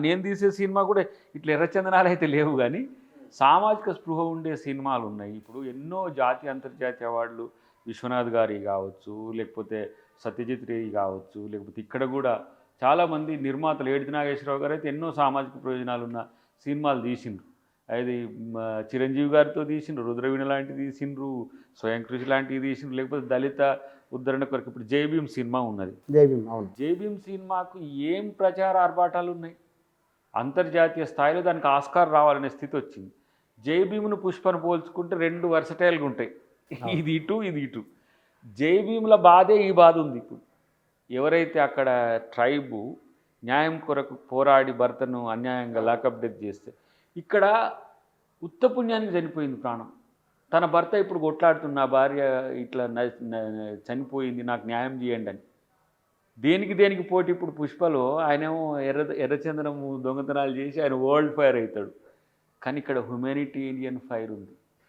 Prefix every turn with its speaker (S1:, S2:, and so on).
S1: నేను తీసే సినిమా కూడా ఇట్లా ఎర్రచందనాలు అయితే లేవు, కానీ సామాజిక స్పృహ ఉండే సినిమాలు ఉన్నాయి. ఇప్పుడు ఎన్నో జాతీయ అంతర్జాతీయ అవార్డులు విశ్వనాథ్ గారి కావచ్చు, లేకపోతే సత్యజిత్ రే కావచ్చు, లేకపోతే ఇక్కడ కూడా చాలామంది నిర్మాతలు ఏడిది నాగేశ్వరరావు గారు అయితే ఎన్నో సామాజిక ప్రయోజనాలు ఉన్న సినిమాలు తీసిండ్రు. అది చిరంజీవి గారితో తీసిండ్రు, రుద్రవీణ లాంటివి తీసిండ్రు, స్వయం కృషి లాంటివి తీసిండ్రు, లేకపోతే దళిత ఉద్ధరణ కొరకు ఇప్పుడు జై భీమ్ సినిమా ఉన్నది.
S2: అవును.
S1: జై భీమ్ సినిమాకు ఏం ప్రచార ఆర్భాటాలు ఉన్నాయి, అంతర్జాతీయ స్థాయిలో దానికి ఆస్కార్ రావాలనే స్థితి వచ్చింది. జై భీమ్ను పుష్పను పోల్చుకుంటే రెండు వర్సటైల్గా ఉంటాయి, ఇది ఇటు ఇది ఇటు. జై భీముల బాధే ఈ బాధ ఉంది. ఇప్పుడు ఎవరైతే అక్కడ ట్రైబు న్యాయం కొరకు పోరాడి భర్తను అన్యాయంగా లాకప్ డెత్ చేస్తే, ఇక్కడ ఉత్తపుణ్యానికి చనిపోయింది ప్రాణం. తన భర్త ఇప్పుడు కొట్లాడుతున్న నా భార్య ఇట్లా చనిపోయింది, నాకు న్యాయం చేయండి అని. దేనికి పోటీ ఇప్పుడు పుష్పలో ఆయనేమో ఎర్రచందనము దొంగతనాలు చేసి ఆయన వరల్డ్ ఫైర్ అవుతాడు, కానీ ఇక్కడ హ్యుమానిటేరియన్ ఫైర్ ఉంది.